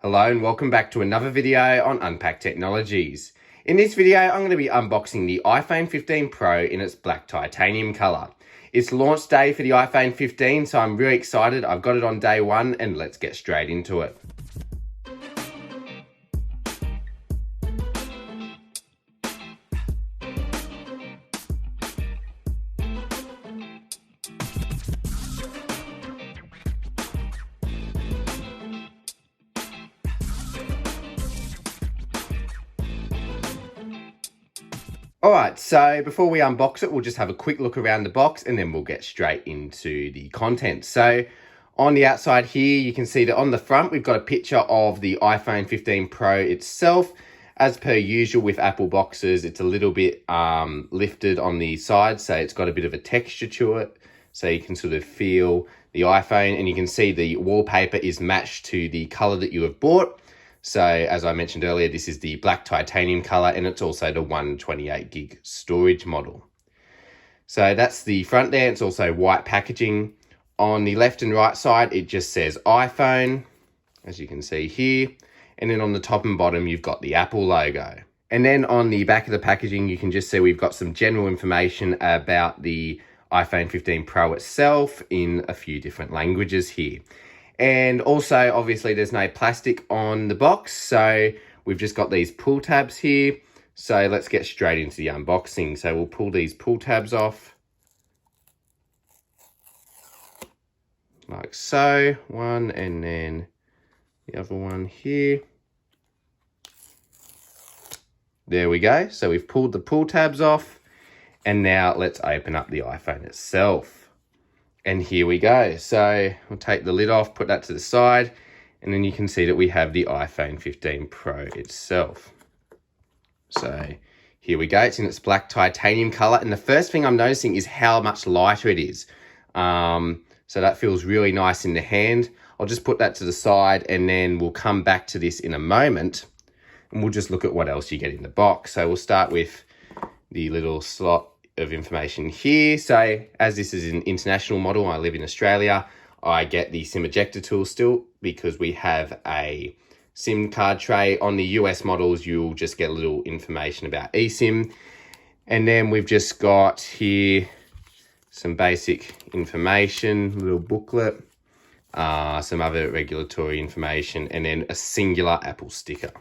Hello and welcome back to another video on Unpacked Technologies. In this video, I'm going to be unboxing the iPhone 15 Pro in its black titanium color. It's launch day for the iPhone 15, so I'm really excited. I've got it on day one and let's get straight into it. Alright, so before we unbox it, we'll just have a quick look around the box and then we'll get straight into the content. So on the outside here, you can see that on the front, we've got a picture of the iPhone 15 Pro itself. As per usual with Apple boxes, it's a little bit lifted on the side, so it's got a bit of a texture to it. So you can sort of feel the iPhone and you can see the wallpaper is matched to the color that you have bought. So as I mentioned earlier, this is the black titanium color and it's also the 128 gig storage model. So that's the front there. It's also white packaging. On the left and right side, it just says iPhone, as you can see here. And then on the top and bottom, you've got the Apple logo. And then on the back of the packaging, you can just see we've got some general information about the iPhone 15 Pro itself in a few different languages here. And also, obviously, there's no plastic on the box, so we've just got these pull tabs here. So let's get straight into the unboxing. So we'll pull these pull tabs off. Like so, one and then the other one here. There we go. So we've pulled the pull tabs off. And now let's open up the iPhone itself. And here we go. So we'll take the lid off, put that to the side, and then you can see that we have the iPhone 15 Pro itself. So here we go. It's in its black titanium color. And the first thing I'm noticing is how much lighter it is. So that feels really nice in the hand. I'll just put that to the side and then we'll come back to this in a moment and we'll just look at what else you get in the box. So we'll start with the little slot of information here. So as this is an international model, I live in Australia, I get the SIM ejector tool still because we have a SIM card tray. On the US models, you'll just get a little information about eSIM. And then we've just got here some basic information, little booklet, some other regulatory information, and then a singular Apple sticker.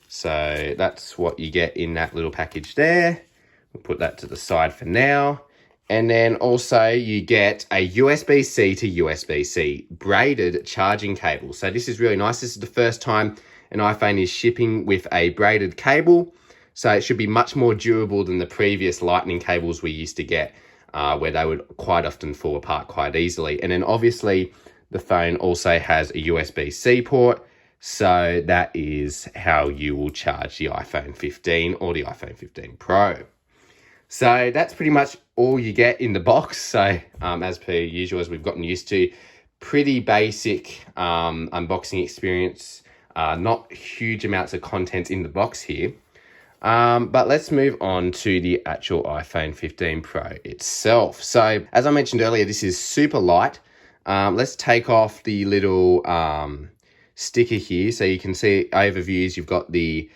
So that's what you get in that little package there. We'll put that to the side for now. And then also you get a USB-C to USB-C braided charging cable. So this is really nice. This is the first time an iPhone is shipping with a braided cable. So it should be much more durable than the previous lightning cables we used to get, where they would quite often fall apart quite easily. And then obviously the phone also has a USB-C port. So that is how you will charge the iPhone 15 or the iPhone 15 Pro. So that's pretty much all you get in the box. So as per usual, as we've gotten used to, pretty basic unboxing experience. Not huge amounts of content in the box here. But let's move on to the actual iPhone 15 Pro itself. So as I mentioned earlier, this is super light. Let's take off the little sticker here. So you can see overviews. You've got the,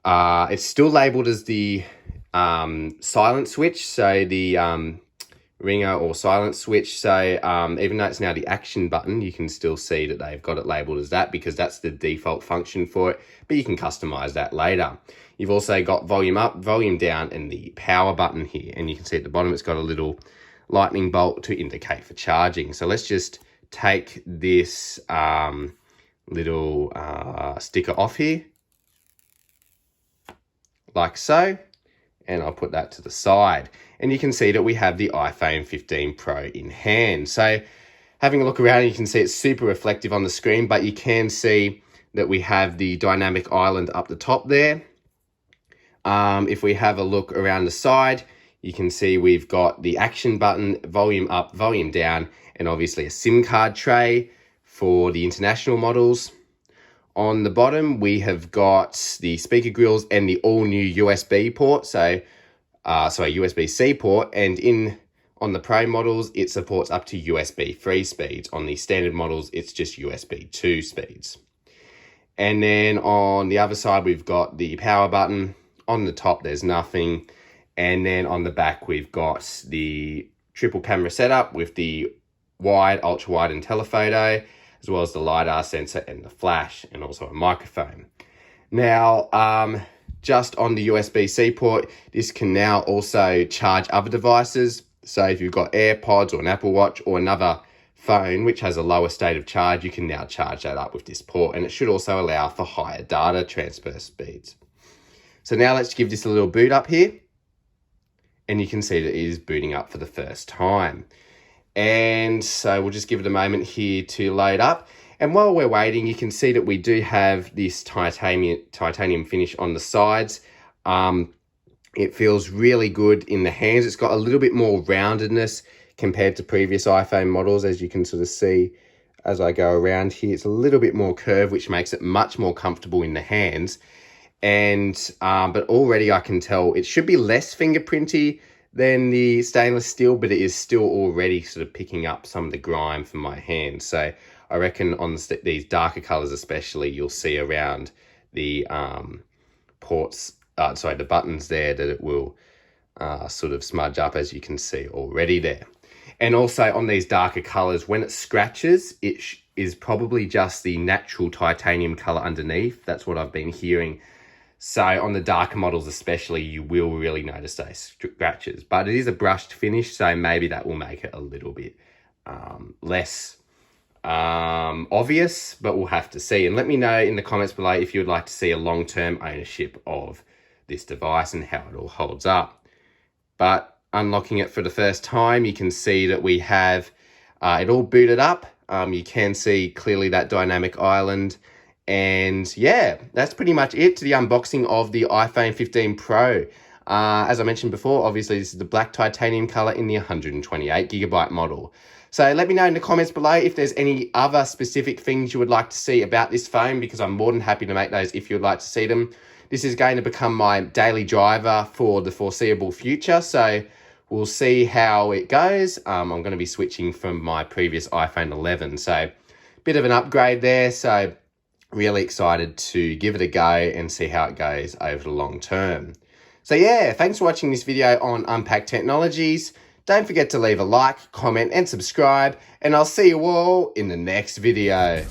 it's still labeled as the silent switch, so the ringer or silent switch. So even though it's now the action button, you can still see that they've got it labeled as that because that's the default function for it, but you can customize that later. You've also got volume up, volume down, and the power button here, and you can see at the bottom it's got a little lightning bolt to indicate for charging. So let's just take this little sticker off here like so. And I'll put that to the side. And you can see that we have the iPhone 15 Pro in hand. So having a look around, you can see it's super reflective on the screen, but you can see that we have the dynamic island up the top there. If we have a look around the side, you can see we've got the action button, volume up, volume down, and obviously a SIM card tray for the international models. On the bottom, we have got the speaker grills and the all-new USB port, so a USB-C port, and on the Pro models, it supports up to USB 3 speeds. On the standard models, it's just USB 2 speeds. And then on the other side, we've got the power button. On the top, there's nothing. And then on the back, we've got the triple camera setup with the wide, ultra wide and telephoto, as well as the LiDAR sensor and the flash, and also a microphone. Now, just on the USB-C port, this can now also charge other devices. So if you've got AirPods or an Apple Watch or another phone which has a lower state of charge, you can now charge that up with this port, and it should also allow for higher data transfer speeds. So now let's give this a little boot up here, and you can see that it is booting up for the first time. And so we'll just give it a moment here to load up. And while we're waiting, you can see that we do have this titanium finish on the sides. It feels really good in the hands. It's got a little bit more roundedness compared to previous iPhone models, as you can sort of see as I go around here. It's a little bit more curved, which makes it much more comfortable in the hands. And but already I can tell it should be less fingerprinty than the stainless steel, but it is still already sort of picking up some of the grime from my hand. So I reckon on these darker colors especially, you'll see around the the buttons there, that it will sort of smudge up, as you can see already there. And also on these darker colors, when it scratches, it is probably just the natural titanium color underneath. That's what I've been hearing. So on the darker models especially, you will really notice those scratches. But it is a brushed finish, so maybe that will make it a little bit less obvious, but we'll have to see. And let me know in the comments below if you would like to see a long-term ownership of this device and how it all holds up. But unlocking it for the first time, you can see that we have it all booted up. You can see clearly that dynamic island. And yeah, that's pretty much it to the unboxing of the iPhone 15 Pro. As I mentioned before, obviously this is the black titanium color in the 128GB model. So let me know in the comments below if there's any other specific things you would like to see about this phone, because I'm more than happy to make those if you'd like to see them. This is going to become my daily driver for the foreseeable future, so we'll see how it goes. I'm going to be switching from my previous iPhone 11, so bit of an upgrade there. So really excited to give it a go and see how it goes over the long term. So yeah, thanks for watching this video on Unpacked Technologies. Don't forget to leave a like, comment and subscribe, and I'll see you all in the next video.